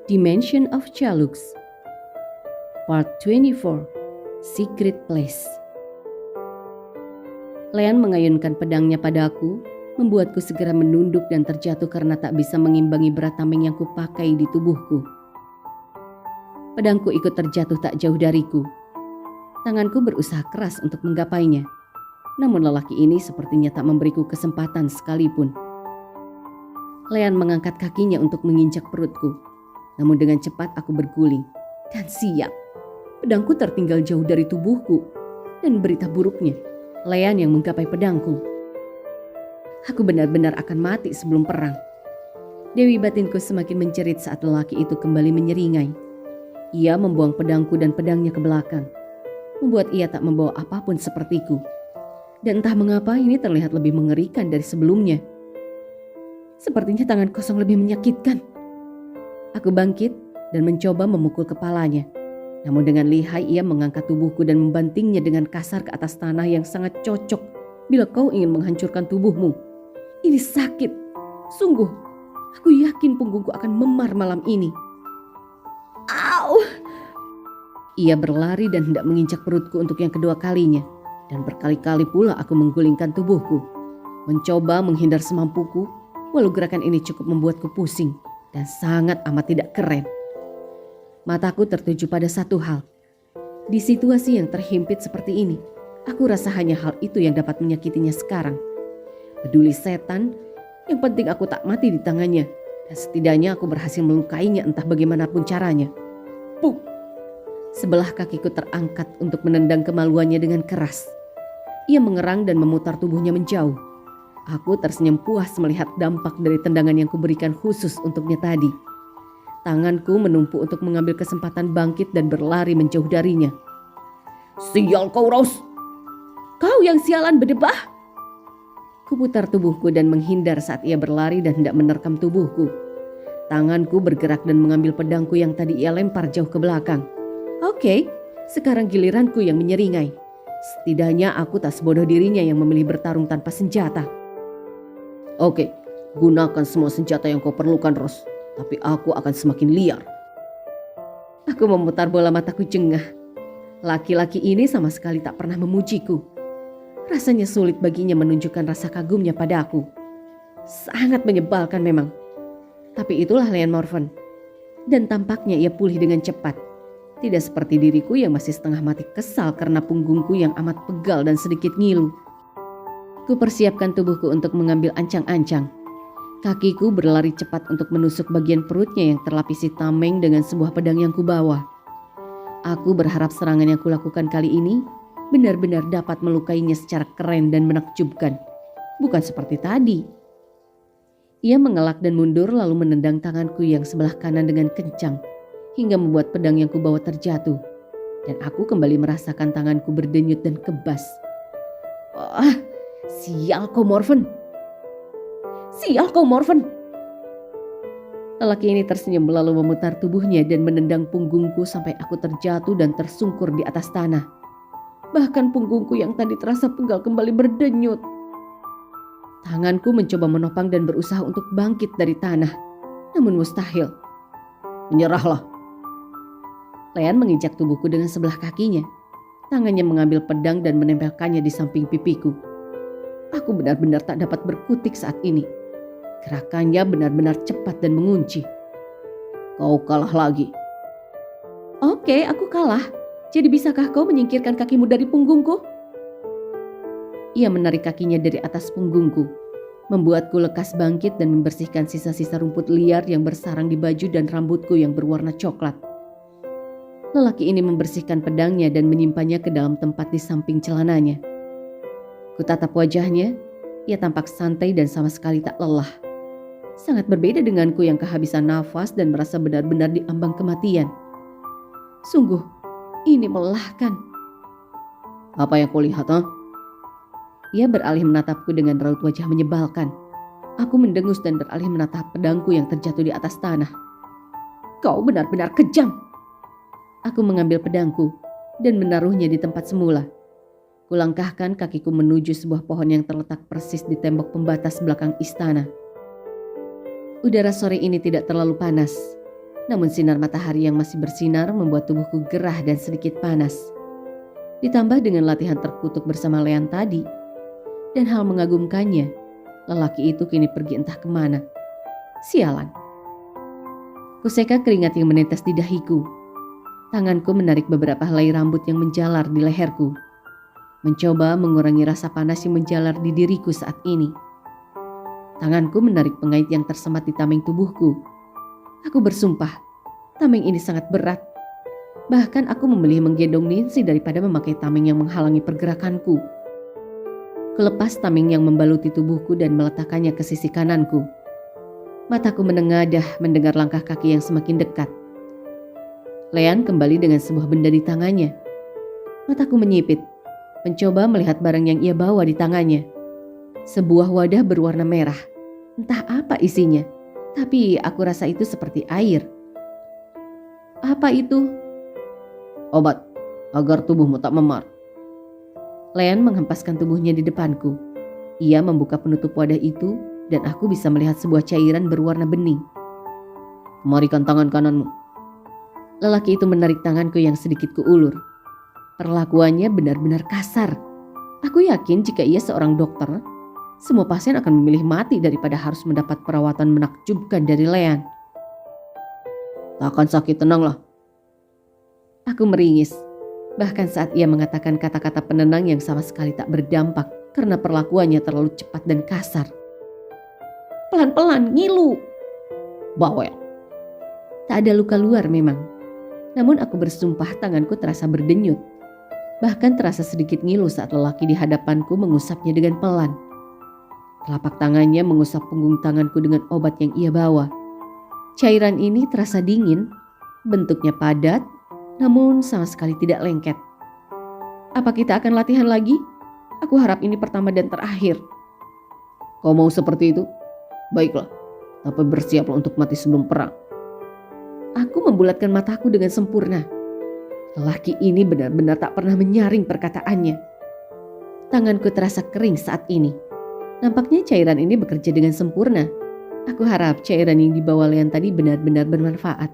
Dimension of Chalux Part 24 Secret Place. Lean mengayunkan pedangnya padaku, membuatku segera menunduk dan terjatuh karena tak bisa mengimbangi berat tameng yang kupakai di tubuhku. Pedangku ikut terjatuh tak jauh dariku. Tanganku berusaha keras untuk menggapainya, namun lelaki ini sepertinya tak memberiku kesempatan sekalipun. Lean mengangkat kakinya untuk menginjak perutku, namun dengan cepat aku berguling. Dan siap, pedangku tertinggal jauh dari tubuhku. Dan berita buruknya, Lean yang menggapai pedangku. Aku benar-benar akan mati sebelum perang. Dewi batinku semakin menjerit saat lelaki itu kembali menyeringai. Ia membuang pedangku dan pedangnya ke belakang, membuat ia tak membawa apapun sepertiku. Dan entah mengapa ini terlihat lebih mengerikan dari sebelumnya. Sepertinya tangan kosong lebih menyakitkan. Aku bangkit dan mencoba memukul kepalanya. Namun dengan lihai ia mengangkat tubuhku dan membantingnya dengan kasar ke atas tanah yang sangat cocok bila kau ingin menghancurkan tubuhmu. Ini sakit. Sungguh, aku yakin punggungku akan memar malam ini. Au! Ia berlari dan hendak menginjak perutku untuk yang kedua kalinya. Dan berkali-kali pula aku menggulingkan tubuhku, mencoba menghindar semampuku, walau gerakan ini cukup membuatku pusing dan sangat amat tidak keren. Mataku tertuju pada satu hal. Di situasi yang terhimpit seperti ini, aku rasa hanya hal itu yang dapat menyakitinya sekarang. Peduli setan, yang penting aku tak mati di tangannya. Dan setidaknya aku berhasil melukainya entah bagaimanapun caranya. Puk! Sebelah kakiku terangkat untuk menendang kemaluannya dengan keras. Ia mengerang dan memutar tubuhnya menjauh. Aku tersenyum puas melihat dampak dari tendangan yang kuberikan khusus untuknya tadi. Tanganku menumpuk untuk mengambil kesempatan bangkit dan berlari menjauh darinya. Sial kau, Rose! Kau yang sialan berdebah! Kuputar tubuhku dan menghindar saat ia berlari dan hendak menerkam tubuhku. Tanganku bergerak dan mengambil pedangku yang tadi ia lempar jauh ke belakang. Oke, sekarang giliranku yang menyeringai. Setidaknya aku tak sebodoh dirinya yang memilih bertarung tanpa senjata. Oke, gunakan semua senjata yang kau perlukan, Rose. Tapi aku akan semakin liar. Aku memutar bola mataku jengah. Laki-laki ini sama sekali tak pernah memujiku. Rasanya sulit baginya menunjukkan rasa kagumnya padaku. Sangat menyebalkan memang. Tapi itulah Leon Morven. Dan tampaknya ia pulih dengan cepat. Tidak seperti diriku yang masih setengah mati kesal karena punggungku yang amat pegal dan sedikit ngilu. Kupersiapkan tubuhku untuk mengambil ancang-ancang. Kakiku berlari cepat untuk menusuk bagian perutnya yang terlapisi tameng dengan sebuah pedang yang kubawa. Aku berharap serangan yang kulakukan kali ini benar-benar dapat melukainya secara keren dan menakjubkan. Bukan seperti tadi. Ia mengelak dan mundur lalu menendang tanganku yang sebelah kanan dengan kencang hingga membuat pedang yang kubawa terjatuh. Dan aku kembali merasakan tanganku berdenyut dan kebas. Wah, sial kau Morven! Sial kau Morven! Lelaki ini tersenyum lalu memutar tubuhnya dan menendang punggungku sampai aku terjatuh dan tersungkur di atas tanah. Bahkan punggungku yang tadi terasa pegal kembali berdenyut. Tanganku mencoba menopang dan berusaha untuk bangkit dari tanah. Namun mustahil. Menyerahlah. Lean menginjak tubuhku dengan sebelah kakinya. Tangannya mengambil pedang dan menempelkannya di samping pipiku. Aku benar-benar tak dapat berkutik saat ini. Gerakannya benar-benar cepat dan mengunci. Kau kalah lagi. Oke, aku kalah. Jadi bisakah kau menyingkirkan kakimu dari punggungku? Ia menarik kakinya dari atas punggungku, membuatku lekas bangkit dan membersihkan sisa-sisa rumput liar yang bersarang di baju dan rambutku yang berwarna coklat. Lelaki ini membersihkan pedangnya dan menyimpannya ke dalam tempat di samping celananya. Kutatap wajahnya, ia tampak santai dan sama sekali tak lelah. Sangat berbeda denganku yang kehabisan nafas dan merasa benar-benar diambang kematian. Sungguh, ini melelahkan. Apa yang kau lihat, ha? Ia beralih menatapku dengan raut wajah menyebalkan. Aku mendengus dan beralih menatap pedangku yang terjatuh di atas tanah. Kau benar-benar kejam. Aku mengambil pedangku dan menaruhnya di tempat semula. Kulangkahkan kakiku menuju sebuah pohon yang terletak persis di tembok pembatas belakang istana. Udara sore ini tidak terlalu panas. Namun sinar matahari yang masih bersinar membuat tubuhku gerah dan sedikit panas. Ditambah dengan latihan terkutuk bersama Lean tadi. Dan hal mengagumkannya, lelaki itu kini pergi entah kemana. Sialan. Kuseka keringat yang menetes di dahiku. Tanganku menarik beberapa helai rambut yang menjalar di leherku. Mencoba mengurangi rasa panas yang menjalar di diriku saat ini. Tanganku menarik pengait yang tersemat di tameng tubuhku. Aku bersumpah, tameng ini sangat berat. Bahkan aku memilih menggendong Ninsi daripada memakai tameng yang menghalangi pergerakanku. Kelepas tameng yang membaluti tubuhku dan meletakkannya ke sisi kananku. Mataku menengadah mendengar langkah kaki yang semakin dekat. Lean kembali dengan sebuah benda di tangannya. Mataku menyipit, mencoba melihat barang yang ia bawa di tangannya. Sebuah wadah berwarna merah. Entah apa isinya, tapi aku rasa itu seperti air. Apa itu? Obat, agar tubuhmu tak memar. Lean menghempaskan tubuhnya di depanku. Ia membuka penutup wadah itu dan aku bisa melihat sebuah cairan berwarna bening. Kemarikan tangan kananmu. Lelaki itu menarik tanganku yang sedikit keulur. Perlakuannya benar-benar kasar. Aku yakin jika ia seorang dokter, semua pasien akan memilih mati daripada harus mendapat perawatan menakjubkan dari Lean. Tak akan sakit, tenanglah. Aku meringis, bahkan saat ia mengatakan kata-kata penenang yang sama sekali tak berdampak karena perlakuannya terlalu cepat dan kasar. Pelan-pelan, ngilu. Bawel. Tak ada luka luar memang, namun aku bersumpah tanganku terasa berdenyut. Bahkan terasa sedikit ngilu saat lelaki di hadapanku mengusapnya dengan pelan. Telapak tangannya mengusap punggung tanganku dengan obat yang ia bawa. Cairan ini terasa dingin, bentuknya padat, namun sama sekali tidak lengket. Apa kita akan latihan lagi? Aku harap ini pertama dan terakhir. Kau mau seperti itu? Baiklah, tapi bersiaplah untuk mati sebelum perang. Aku membulatkan mataku dengan sempurna. Lelaki ini benar-benar tak pernah menyaring perkataannya. Tanganku terasa kering saat ini. Nampaknya cairan ini bekerja dengan sempurna. Aku harap cairan yang dibawa Lean tadi benar-benar bermanfaat.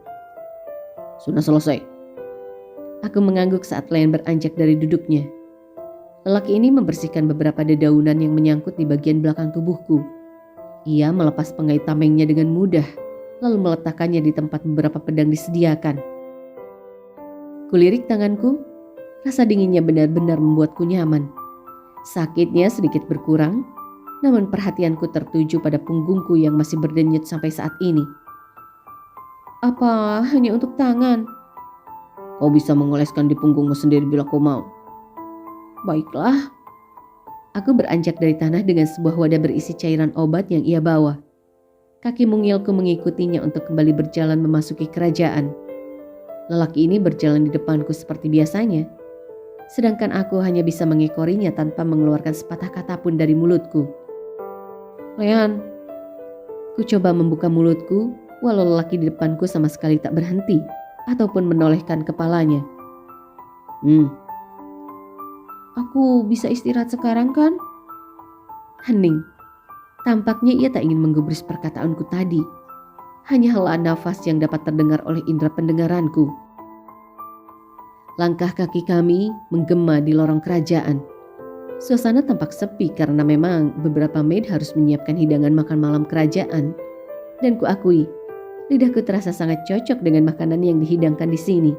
Sudah selesai. Aku mengangguk saat Lean beranjak dari duduknya. Lelaki ini membersihkan beberapa dedaunan yang menyangkut di bagian belakang tubuhku. Ia melepas pengait tamengnya dengan mudah, lalu meletakkannya di tempat beberapa pedang disediakan. Kulirik tanganku, rasa dinginnya benar-benar membuatku nyaman. Sakitnya sedikit berkurang, namun perhatianku tertuju pada punggungku yang masih berdenyut sampai saat ini. Apa hanya untuk tangan? Kau bisa mengoleskan di punggungmu sendiri bila kau mau. Baiklah. Aku beranjak dari tanah dengan sebuah wadah berisi cairan obat yang ia bawa. Kaki mungilku mengikutinya untuk kembali berjalan memasuki kerajaan. Lelaki ini berjalan di depanku seperti biasanya. Sedangkan aku hanya bisa mengekorinya tanpa mengeluarkan sepatah kata pun dari mulutku. Lean. Ku coba membuka mulutku walau lelaki di depanku sama sekali tak berhenti ataupun menolehkan kepalanya. Aku bisa istirahat sekarang kan? Hening. Tampaknya ia tak ingin menggubris perkataanku tadi. Hanya helaan nafas yang dapat terdengar oleh indera pendengaranku. Langkah kaki kami menggema di lorong kerajaan. Suasana tampak sepi karena memang beberapa maid harus menyiapkan hidangan makan malam kerajaan. Dan kuakui, lidahku terasa sangat cocok dengan makanan yang dihidangkan di sini.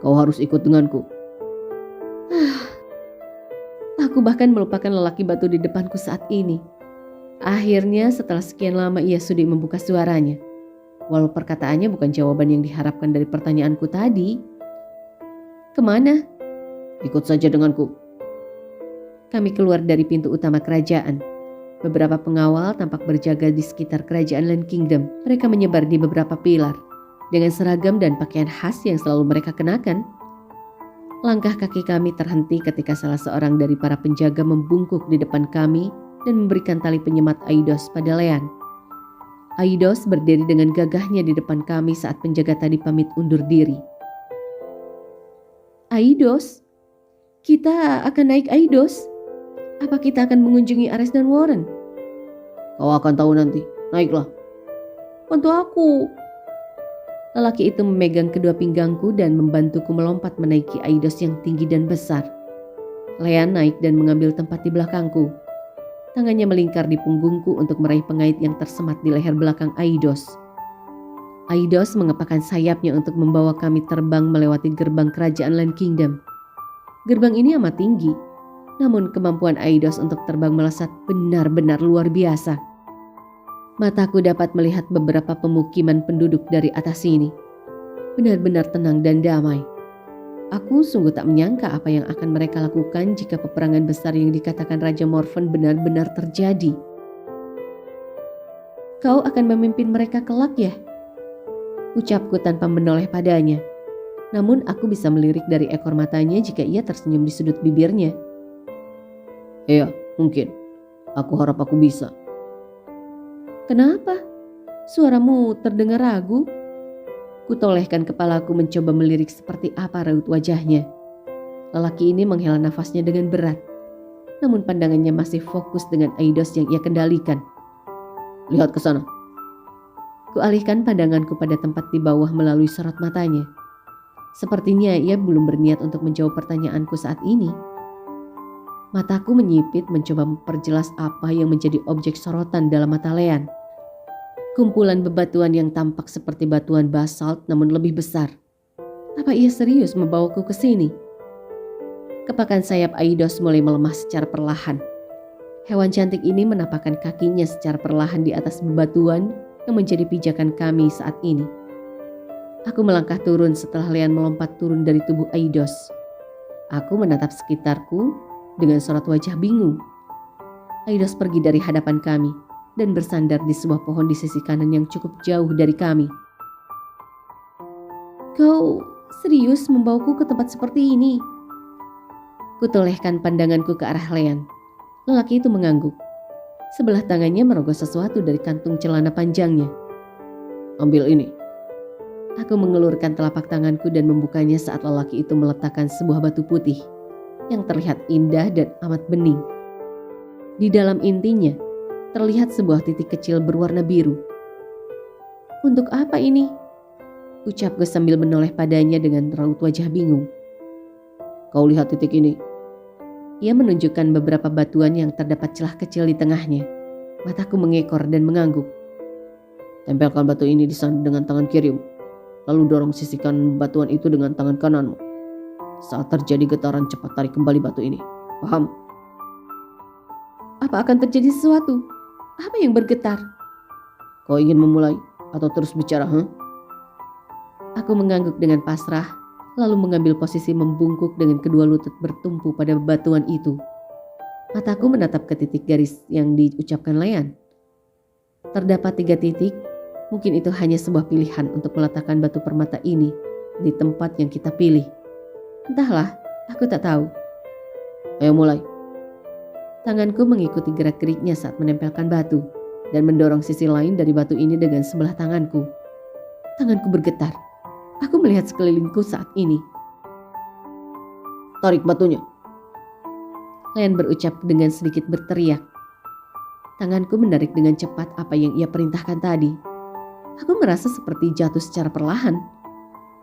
Kau harus ikut denganku. Aku bahkan melupakan lelaki batu di depanku saat ini. Akhirnya setelah sekian lama ia sudi membuka suaranya. Walau perkataannya bukan jawaban yang diharapkan dari pertanyaanku tadi. Kemana? Ikut saja denganku. Kami keluar dari pintu utama kerajaan. Beberapa pengawal tampak berjaga di sekitar kerajaan Land Kingdom. Mereka menyebar di beberapa pilar dengan seragam dan pakaian khas yang selalu mereka kenakan. Langkah kaki kami terhenti ketika salah seorang dari para penjaga membungkuk di depan kami dan memberikan tali penyemat Aidos pada Lean. Aidos berdiri dengan gagahnya di depan kami saat penjaga tadi pamit undur diri. Aidos? Kita akan naik Aidos? Apa kita akan mengunjungi Ares dan Warren? Kau akan tahu nanti. Naiklah. Bantu aku. Lelaki itu memegang kedua pinggangku dan membantuku melompat menaiki Aidos yang tinggi dan besar. Lean naik dan mengambil tempat di belakangku. Tangannya melingkar di punggungku untuk meraih pengait yang tersemat di leher belakang Aidos. Aidos mengepakkan sayapnya untuk membawa kami terbang melewati gerbang kerajaan Land Kingdom. Gerbang ini amat tinggi, namun kemampuan Aidos untuk terbang melesat benar-benar luar biasa. Mataku dapat melihat beberapa pemukiman penduduk dari atas sini. Benar-benar tenang dan damai. Aku sungguh tak menyangka apa yang akan mereka lakukan jika peperangan besar yang dikatakan Raja Morven benar-benar terjadi. Kau akan memimpin mereka kelak ya? Ucapku tanpa menoleh padanya. Namun aku bisa melirik dari ekor matanya jika ia tersenyum di sudut bibirnya. Iya, mungkin. Aku harap aku bisa. Kenapa? Suaramu terdengar ragu. Kutolehkan kepalaku mencoba melirik seperti apa raut wajahnya. Lelaki ini menghela nafasnya dengan berat. Namun pandangannya masih fokus dengan Aidos yang ia kendalikan. Lihat ke sana. Kualihkan pandanganku pada tempat di bawah melalui sorot matanya. Sepertinya ia belum berniat untuk menjawab pertanyaanku saat ini. Mataku menyipit mencoba memperjelas apa yang menjadi objek sorotan dalam mata Lean. Kumpulan bebatuan yang tampak seperti batuan basalt namun lebih besar. Apa ia serius membawaku ke sini? Kepakan sayap Aidos mulai melemah secara perlahan. Hewan cantik ini menapakkan kakinya secara perlahan di atas bebatuan yang menjadi pijakan kami saat ini. Aku melangkah turun setelah Lean melompat turun dari tubuh Aidos. Aku menatap sekitarku dengan sorot wajah bingung. Aidos pergi dari hadapan kami dan bersandar di sebuah pohon di sisi kanan yang cukup jauh dari kami. Kau serius membawaku ke tempat seperti ini? Kutolehkan pandanganku ke arah Lean. Lelaki itu mengangguk. Sebelah tangannya merogoh sesuatu dari kantung celana panjangnya. Ambil ini. Aku mengelurkan telapak tanganku dan membukanya saat lelaki itu meletakkan sebuah batu putih yang terlihat indah dan amat bening. Di dalam intinya terlihat sebuah titik kecil berwarna biru. Untuk apa ini? Ucapku sambil menoleh padanya dengan raut wajah bingung. Kau lihat titik ini? Ia menunjukkan beberapa batuan yang terdapat celah kecil di tengahnya. Mataku mengekor dan mengangguk. Tempelkan batu ini di sana dengan tangan kirimu. Lalu dorong sisihkan batuan itu dengan tangan kananmu. Saat terjadi getaran cepat tarik kembali batu ini. Paham? Apa akan terjadi sesuatu? Apa yang bergetar? Kau ingin memulai atau terus bicara, Aku mengangguk dengan pasrah, lalu mengambil posisi membungkuk dengan kedua lutut bertumpu pada bebatuan itu. Mataku menatap ke titik garis yang diucapkan Lean. Terdapat 3 titik, mungkin itu hanya sebuah pilihan untuk meletakkan batu permata ini di tempat yang kita pilih. Entahlah, aku tak tahu. Ayo mulai. Tanganku mengikuti gerak-geriknya saat menempelkan batu dan mendorong sisi lain dari batu ini dengan sebelah tanganku. Tanganku bergetar. Aku melihat sekelilingku saat ini. Tarik batunya. Lean berucap dengan sedikit berteriak. Tanganku menarik dengan cepat apa yang ia perintahkan tadi. Aku merasa seperti jatuh secara perlahan.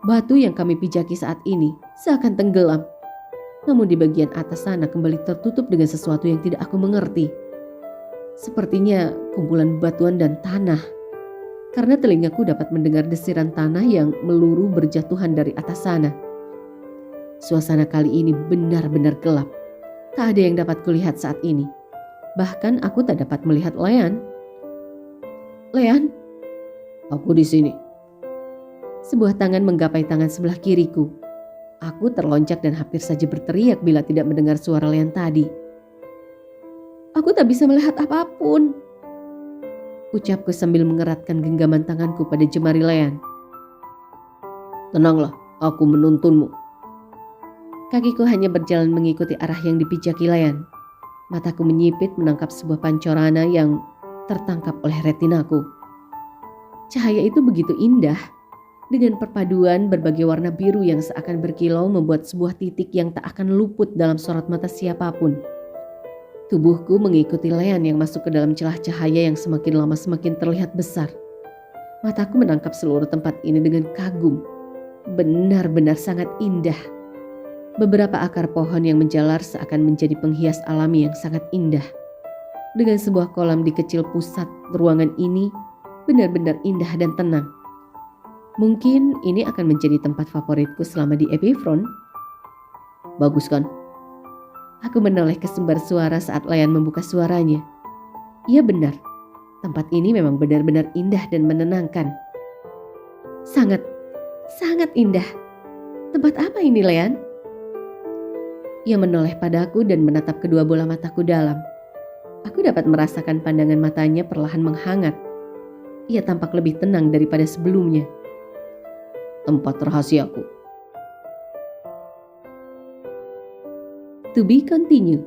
Batu yang kami pijaki saat ini seakan tenggelam. Namun di bagian atas sana kembali tertutup dengan sesuatu yang tidak aku mengerti. Sepertinya kumpulan batuan dan tanah. Karena telingaku dapat mendengar desiran tanah yang meluru berjatuhan dari atas sana. Suasana kali ini benar-benar gelap. Tak ada yang dapat kulihat saat ini. Bahkan aku tak dapat melihat Lean. Lean? Aku di sini. Sebuah tangan menggapai tangan sebelah kiriku. Aku terlonjak dan hampir saja berteriak bila tidak mendengar suara Lean tadi. Aku tak bisa melihat apapun. Ucapku sambil mengeratkan genggaman tanganku pada jemari Lean. Tenanglah, aku menuntunmu. Kakiku hanya berjalan mengikuti arah yang dipijaki Lean. Mataku menyipit menangkap sebuah pancorana yang tertangkap oleh retinaku. Cahaya itu begitu indah. Dengan perpaduan berbagai warna biru yang seakan berkilau membuat sebuah titik yang tak akan luput dalam sorot mata siapapun. Tubuhku mengikuti Lean yang masuk ke dalam celah cahaya yang semakin lama semakin terlihat besar. Mataku menangkap seluruh tempat ini dengan kagum. Benar-benar sangat indah. Beberapa akar pohon yang menjalar seakan menjadi penghias alami yang sangat indah. Dengan sebuah kolam di kecil pusat ruangan ini benar-benar indah dan tenang. Mungkin ini akan menjadi tempat favoritku selama di Epifron. Bagus kan? Aku menoleh ke sumber suara saat Layan membuka suaranya. Iya benar, tempat ini memang benar-benar indah dan menenangkan. Sangat, sangat indah. Tempat apa ini, Layan? Ia menoleh padaku dan menatap kedua bola mataku dalam. Aku dapat merasakan pandangan matanya perlahan menghangat. Ia tampak lebih tenang daripada sebelumnya. Tempat rahasiaku. To be continued.